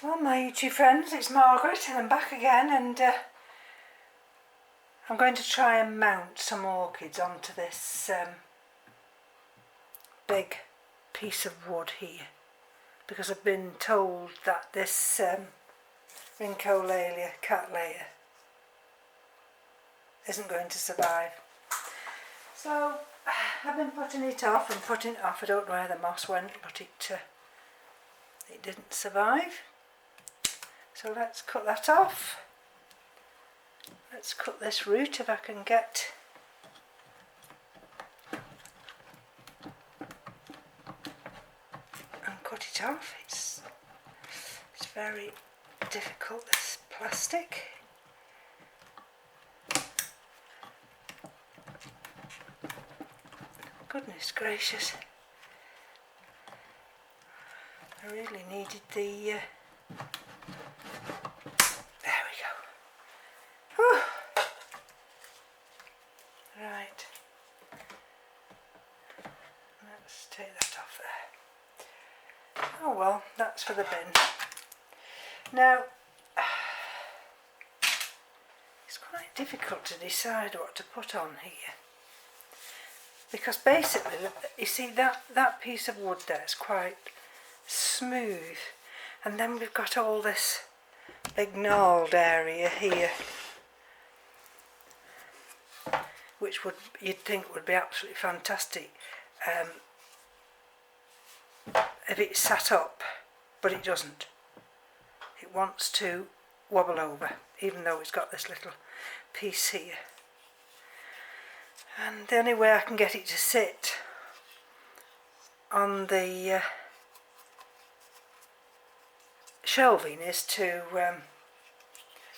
Well, my YouTube friends, it's Margaret and I'm back again, and I'm going to try and mount some orchids onto this big piece of wood here, because I've been told that this Rhyncholalia cattleya isn't going to survive. So I've been putting it off and putting it off. I don't know where the moss went, but it didn't survive. So let's cut that off. Let's cut this root if I can get and cut it off. It's very difficult, this plastic. Goodness gracious. I really needed the there we go. Whew. Right. Let's take that off there. Oh well, that's for the bin. Now, it's quite difficult to decide what to put on here, because basically, you see that piece of wood there is quite smooth, and then we've got all this big gnarled area here, which you'd think would be absolutely fantastic if it sat up, but it doesn't. It wants to wobble over, even though it's got this little piece here. And the only way I can get it to sit on the shelving is to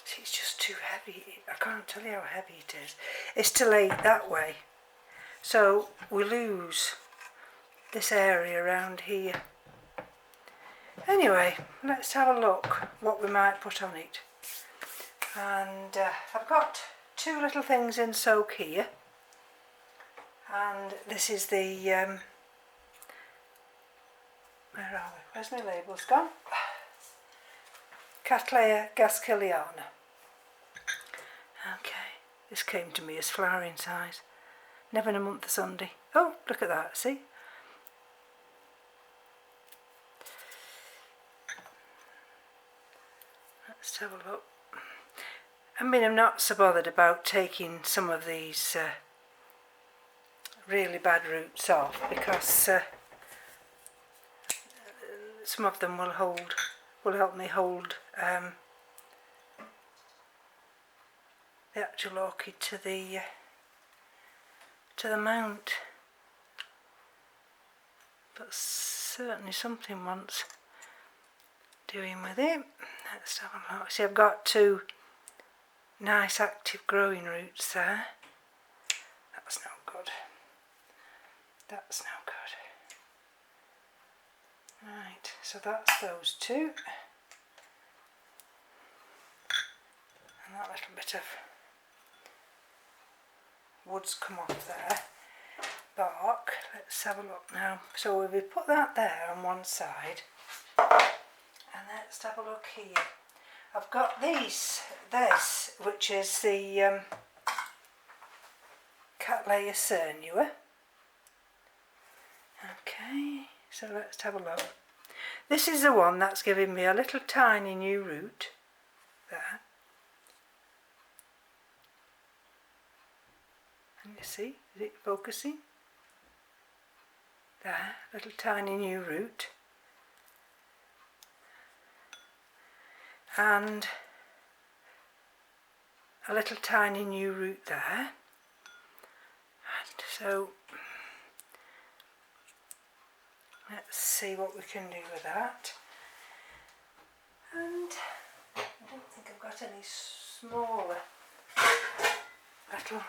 see, it's just too heavy. I can't tell you how heavy it is. It's to lay it that way, so we lose this area around here. Anyway, let's have a look what we might put on it. And I've got two little things in soak here, and this is the where are we? Where's my labels gone? Cattleya gasqueliana. Okay, this came to me as flowering size. Never in a month of Sunday. Oh, look at that, see? Let's have a look. I mean, I'm not so bothered about taking some of these really bad roots off, because some of them will help me hold the actual orchid to the mount. But certainly something wants doing with it. Let's have a look. See, I've got two nice active growing roots there. That's no good. That's no good. Right, so that's those two. And that little bit of wood's come off there. Bark. Let's have a look now. So we put that there on one side. And let's have a look here. I've got this, which is the Cattleya cernua. Okay, so let's have a look. This is the one that's giving me a little tiny new root there. And you see, is it focusing? There, little tiny new root. And a little tiny new root there. And so let's see what we can do with that. And I don't think I've got any smaller little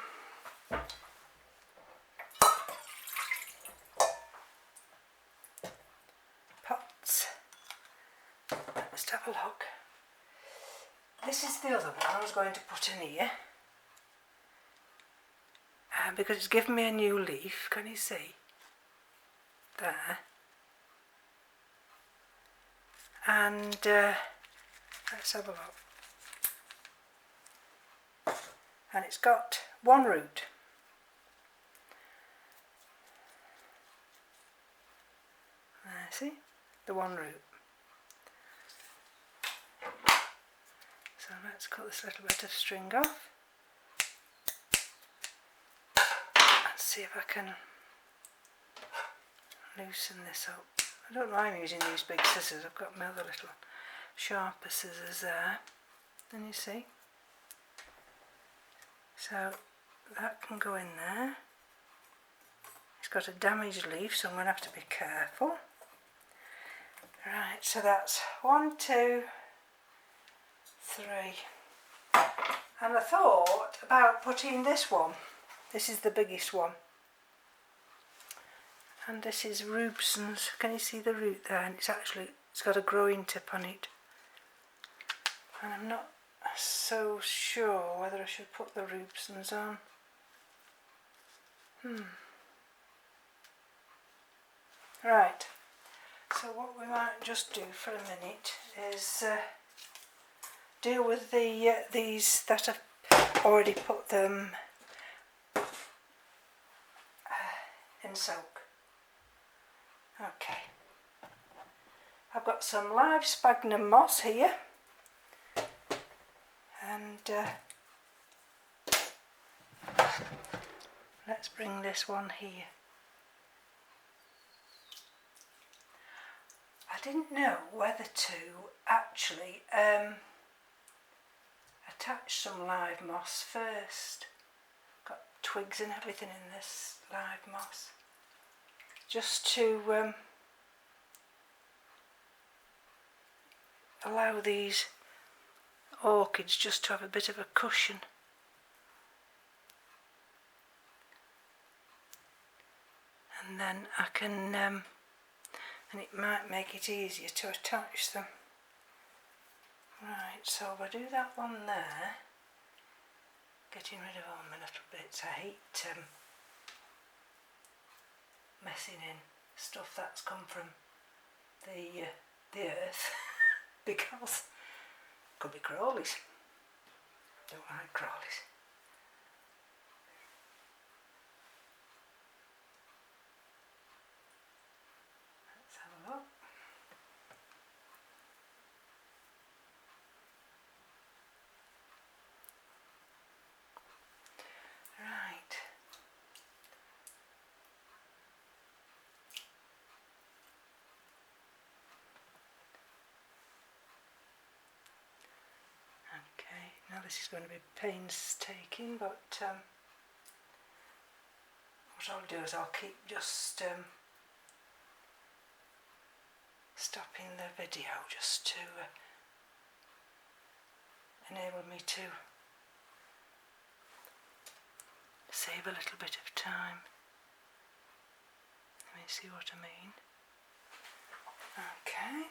pots. Let's have a look. This is the other one I was going to put in here, because it's given me a new leaf. Can you see? There. And Let's have a look. And it's got one root. See, the one root. So let's cut this little bit of string off. Let's see if I can loosen this up. I don't know why I'm using these big scissors. I've got my other little sharper scissors there. Can you see? So that can go in there. It's got a damaged leaf, so I'm going to have to be careful. Right, so that's 1, 2, 3. And I thought about putting this one. This is the biggest one. And this is Rubson's. Can you see the root there? And it's got a growing tip on it. And I'm not so sure whether I should put the Rubson's on. Right. So what we might just do for a minute is deal with these that I've already put them in soak. Okay. I've got some live sphagnum moss here, and let's bring this one here. I didn't know whether to actually attach some live moss first. Got twigs and everything in this live moss, just to allow these orchids just to have a bit of a cushion. And then I can and it might make it easier to attach them. Right, so if I do that one there, getting rid of all my little bits. I hate messing in stuff that's come from the earth because it could be crawlies. Don't like crawlies. Now this is going to be painstaking, but what I'll do is I'll keep just stopping the video just to enable me to save a little bit of time. Let me see what I mean. Okay.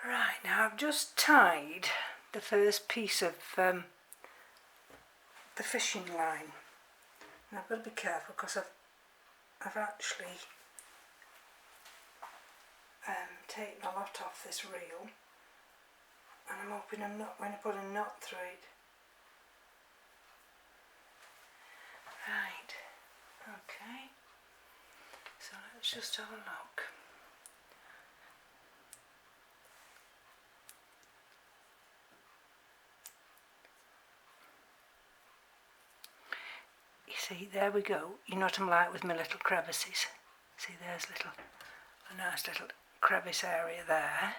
Right, now I've just tied the first piece of the fishing line, and I've got to be careful because I've actually taken a lot off this reel, and I'm hoping I'm not going to put a knot through it. Right, okay, so let's just have a look. See, there we go. You know what I'm like with my little crevices. See, there's a nice little crevice area there.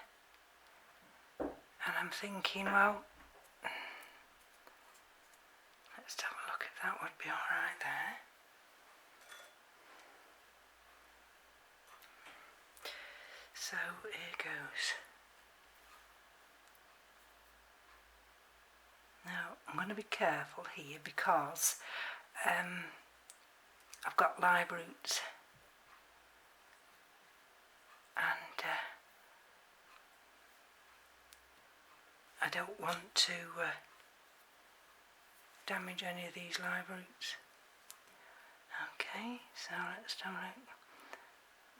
And I'm thinking, well, let's have a look if that would be alright there. So here goes. Now, I'm going to be careful here because I've got live roots, and I don't want to damage any of these live roots. Okay, so let's have a look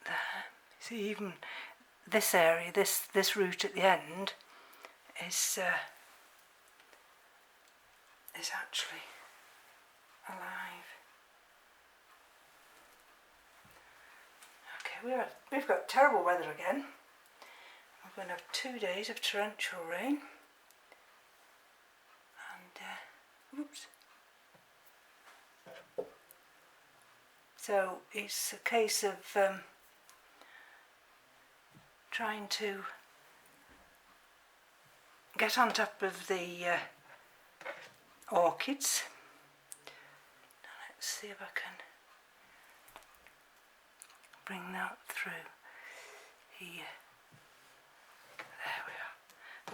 there. See, even this area, this root at the end is actually alive. Okay, we've got terrible weather again. We're going to have 2 days of torrential rain. And oops. So it's a case of trying to get on top of the orchids. Now let's see if I can bring that through here. There we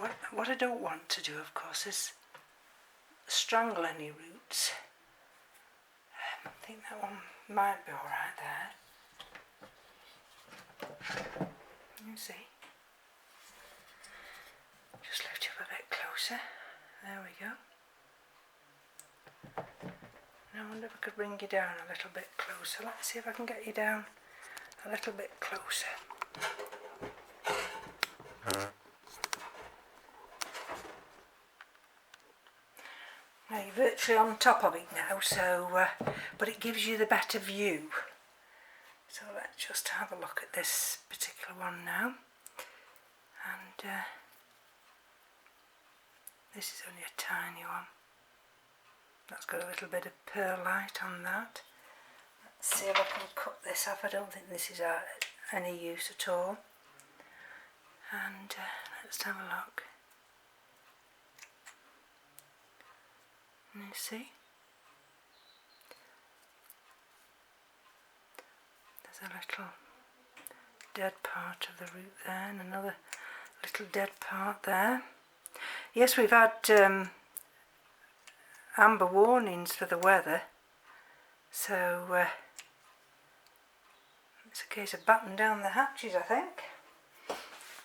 are. What I don't want to do, of course, is strangle any roots. I think that one might be alright there. You see. Just lift you up a bit closer. There we go. Now I wonder if I could bring you down a little bit closer. Let's see if I can get you down a little bit closer. Now you're virtually on top of it now, so but it gives you the better view. So let's just have a look at this particular one now. And this is only a tiny one. That's got a little bit of perlite on that. Let's see if I can cut this off. I don't think this is any use at all. And let's have a look. You see? There's a little dead part of the root there and another little dead part there. Yes, we've had amber warnings for the weather, so it's a case of batten down the hatches, I think.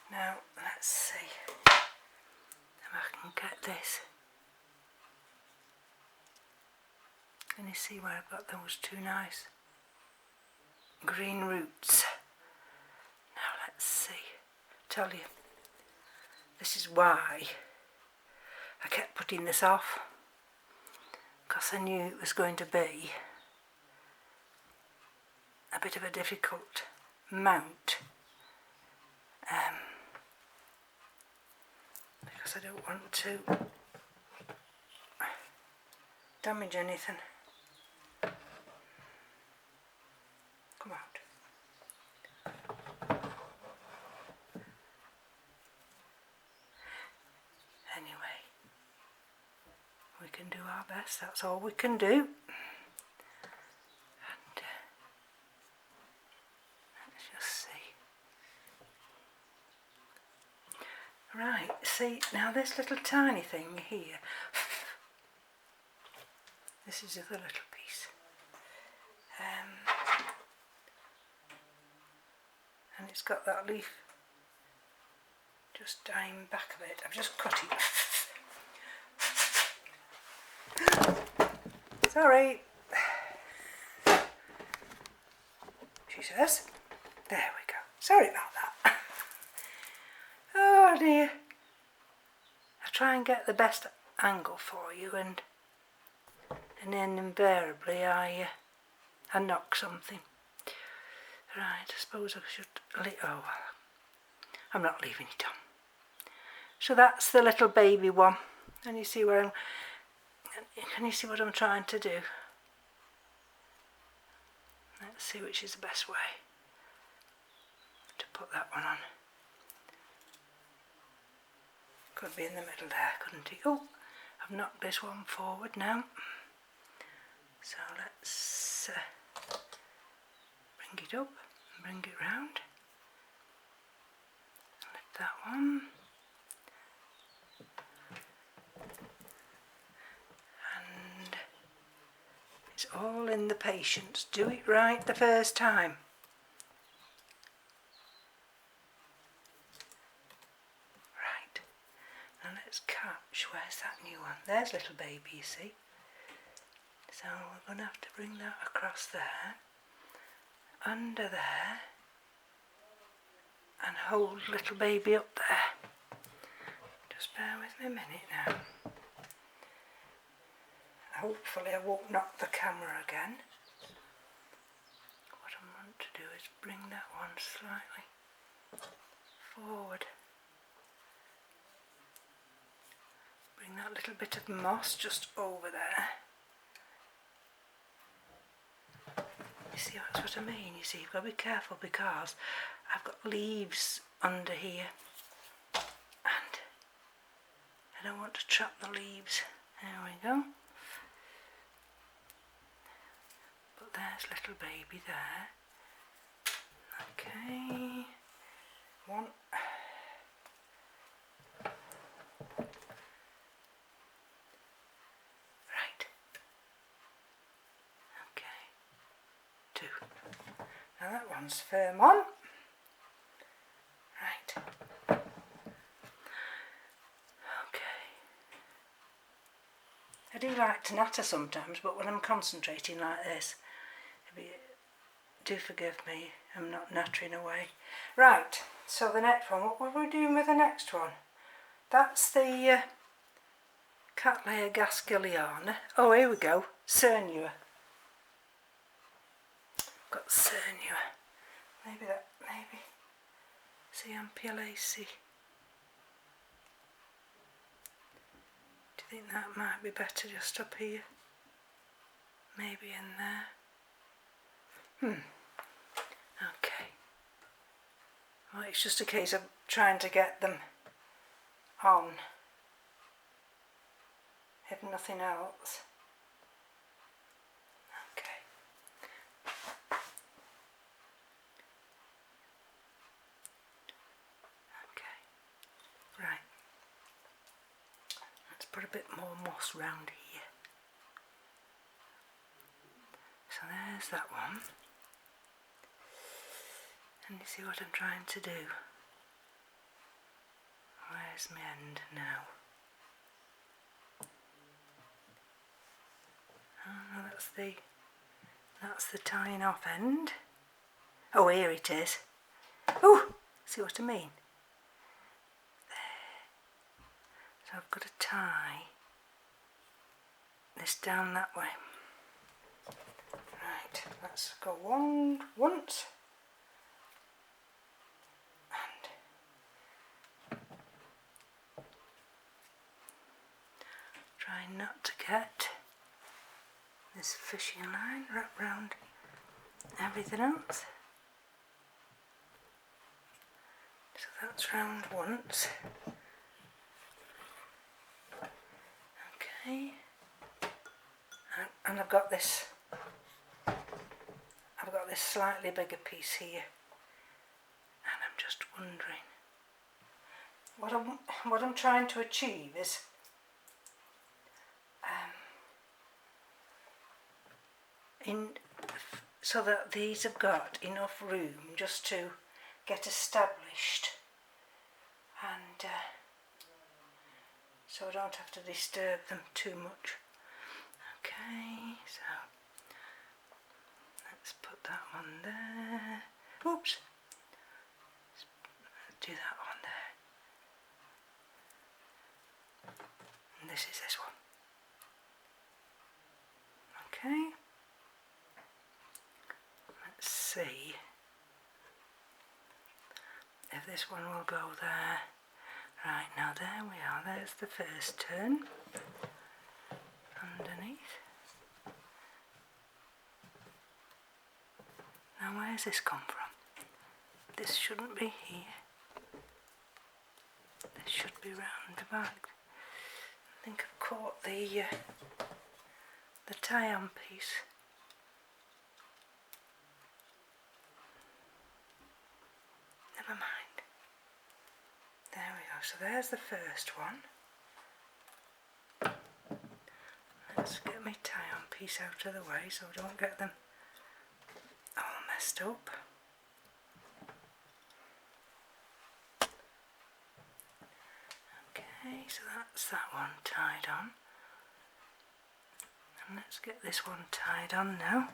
Now let's see if I can get this. Can you see where I've got those two nice green roots? Now let's see. Tell you, this is why I kept putting this off, because I knew it was going to be a bit of a difficult mount, because I don't want to damage anything. Come out. Anyway, we can do our best, that's all we can do. And let's just see. Right, see, now this little tiny thing here, this is the other little piece. And it's got that leaf just dying back a bit. I've just cut it. Sorry, she says. There we go. Sorry about that. Oh dear. I try and get the best angle for you, and then invariably I knock something. Right, I suppose I should oh well, I'm not leaving it on. So that's the little baby one, and you see where can you see what I'm trying to do? Let's see which is the best way to put that one on. Could be in the middle there, couldn't it? Oh, I've knocked this one forward now. So let's bring it up and bring it round. Lift that one. And it's all in the patience. Do it right the first time. Right. Now let's catch. Where's that new one? There's little baby, you see. So we're going to have to bring that across there, under there, and hold little baby up there. Just bear with me a minute now. Hopefully I won't knock the camera again. What I want to do is bring that one slightly forward. Bring that little bit of moss just over there. You see, that's what I mean. You see, you've got to be careful because I've got leaves under here and I don't want to trap the leaves. There we go. But there's little baby there. Okay. One. Right. Okay. Two. Now that one's firm on. Right. Okay. I do like to natter sometimes, but when I'm concentrating like this, do forgive me, I'm not nattering away. Right, so the next one, what were we doing with the next one? That's the Cattleya gasculliana. Oh, here we go, Cernua. Got Cernua. Maybe. Ciampulaceae. Do you think that might be better just up here? Maybe in there. Okay. Well, it's just a case of trying to get them on, if nothing else. Okay. Okay. Right. Let's put a bit more moss round here. So there's that one. And you see what I'm trying to do? Where's my end now? Oh, that's the tying off end. Oh, here it is. Oh, see what I mean? There. So I've got to tie this down that way. Right, let's go once. Try not to get this fishing line wrapped round everything else. So that's round once. Okay. And I've got this slightly bigger piece here. And I'm just wondering what I'm trying to achieve is so that these have got enough room just to get established, and so I don't have to disturb them too much. Okay, so let's put that one there. Oops, let's do that one there, and this is this one. Okay. Let's see if this one will go there. Right, now there we are, there's the first turn underneath. Now where's this come from? This shouldn't be here. This should be round the back. I think I've caught the tie-on piece. Never mind. There we go, so there's the first one. Let's get my tie-on piece out of the way so I don't get them all messed up. Okay, so that's that one tied on. And let's Let's get this one tied on now.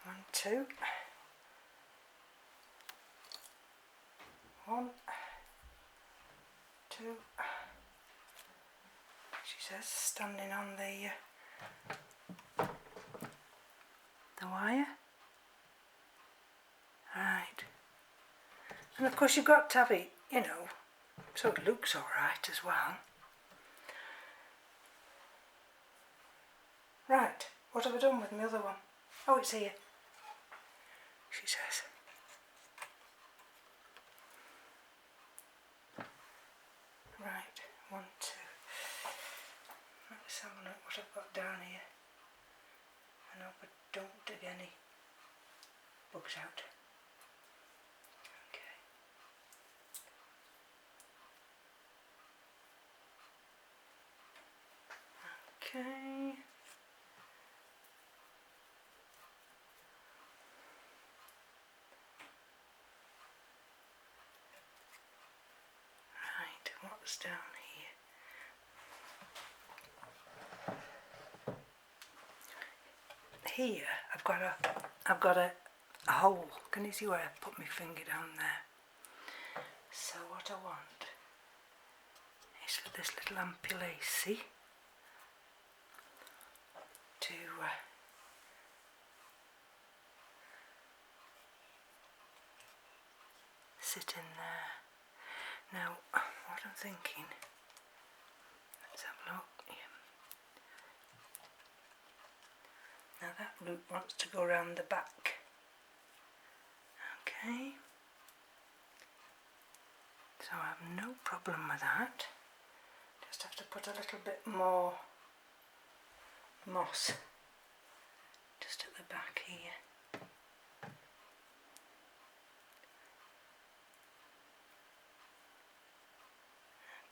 1, 2. 1, 2. She says, standing on the wire. Right. And of course you've got to have it, you know, so it looks alright as well. Right, what have I done with my other one? Oh, it's here, she says. Right, 1, 2. Let's have a look what I've got down here. I hope I don't dig any bugs out. Okay. Right, what's down here? Here I've got a hole. Can you see where I put my finger down there? So what I want is for this little M.E.s to sit in there. Now, what I'm thinking, let's have a look. Now that root wants to go around the back. Okay. So I have no problem with that. Just have to put a little bit more moss just at the back here.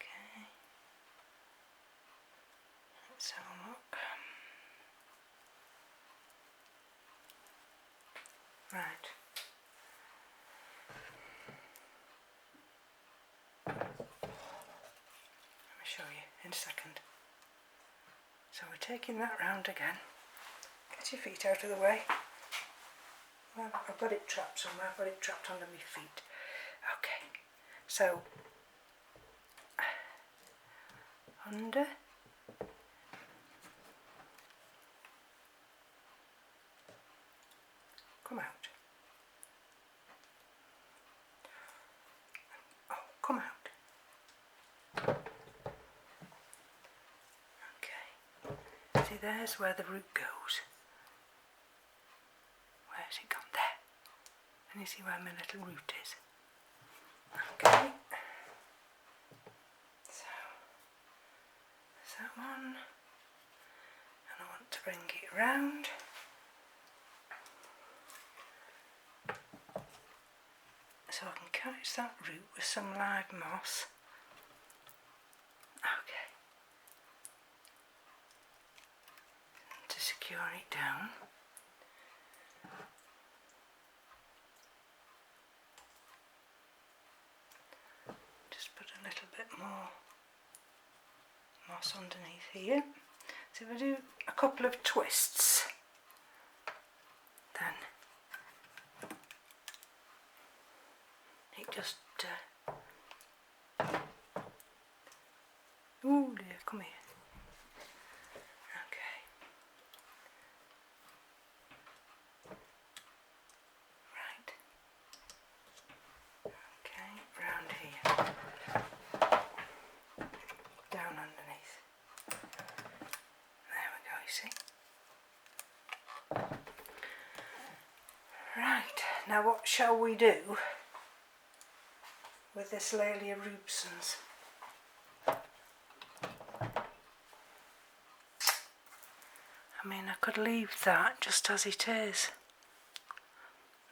Okay. Let's have a look. Right. Let me show you in a second. So we're taking that round again. Get your feet out of the way. Well, I've got it trapped somewhere. I've got it trapped under my feet. Okay. So under. Come out. Oh, come out. Okay. See, there's where the root goes. Where's it gone? There. And you see where my little root is. Okay. So, there's that one. And I want to bring it round. So I can catch that root with some live moss. Okay. To secure it down. Just put a little bit more moss underneath here. So if I do a couple of twists, then it just oh dear, come here. Okay. Right. Okay, round here. Down underneath. There we go, you see. Right, now what shall we do with this Laelia rubescens? I mean, I could leave that just as it is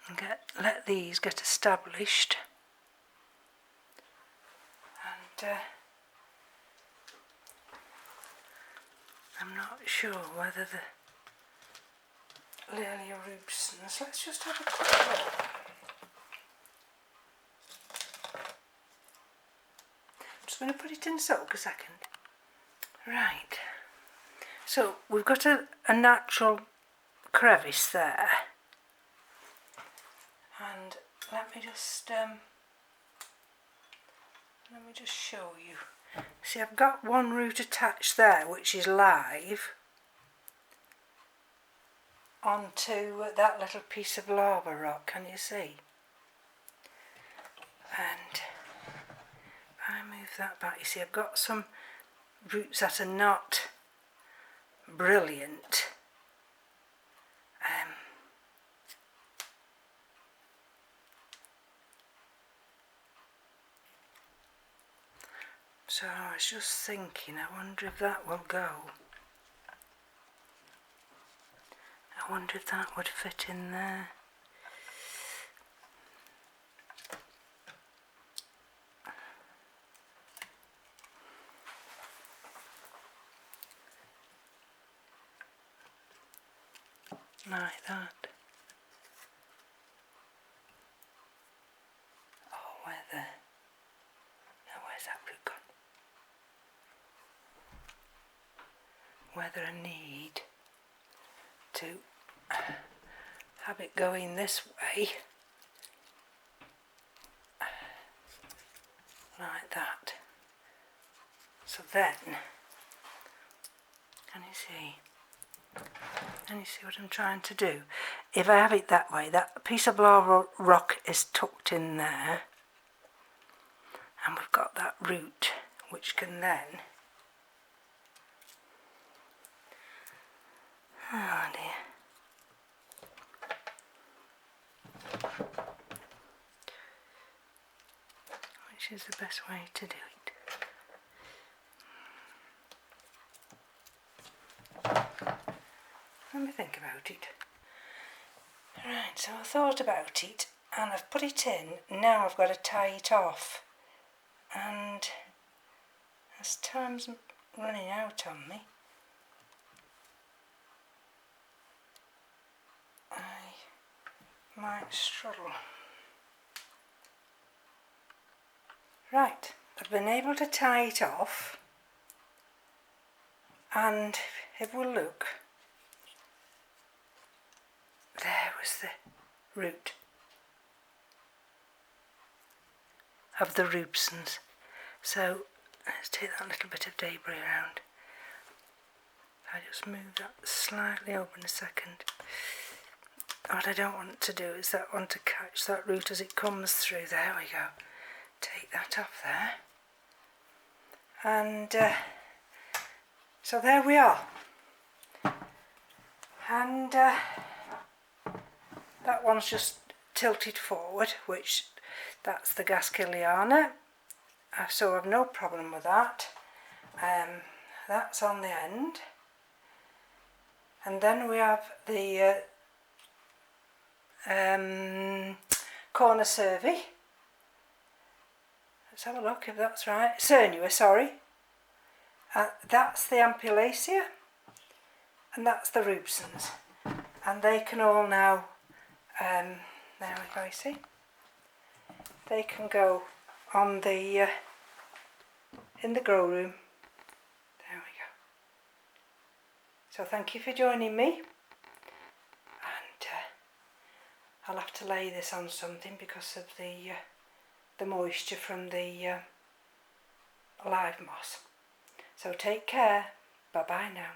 and let these get established, and I'm not sure whether the Laelia rubescens, let's just have a quick look. I'm just going to put it in soak a second. Right, So we've got a natural crevice there, and let me just show you. See, I've got one root attached there which is live onto that little piece of lava rock, can you see? And I move that back, you see I've got some roots that are not brilliant. So I was just thinking, I wonder if that will go. I wonder if that would fit in there. Like that. Oh, where's that root gone? Whether I need to have it going this way, like that. So then, can you see? Can you see what I'm trying to do? If I have it that way, that piece of lava rock is tucked in there, and we've got that root which can then, oh dear, which is the best way to do it? Let me think about it. Right, so I thought about it and I've put it in. Now I've got to tie it off, and as time's running out on me, I might struggle. Right, I've been able to tie it off, and if we look, there was the root of the rubesons. So let's take that little bit of debris around. I just move that slightly over in a second. What I don't want to do is that want to catch that root as it comes through. There we go. Take that off there. And so there we are. And that one's just tilted forward, which that's the Gaskeliana. So I've no problem with that. That's on the end. And then we have the corner cervi. Let's have a look if that's right. Cernua, sorry. That's the Ampullaceae, and that's the rubesons. And they can all now, there we go, you see? They can go on the, in the grow room. There we go. So thank you for joining me. And I'll have to lay this on something because of the moisture from the live moss. So take care. Bye bye now.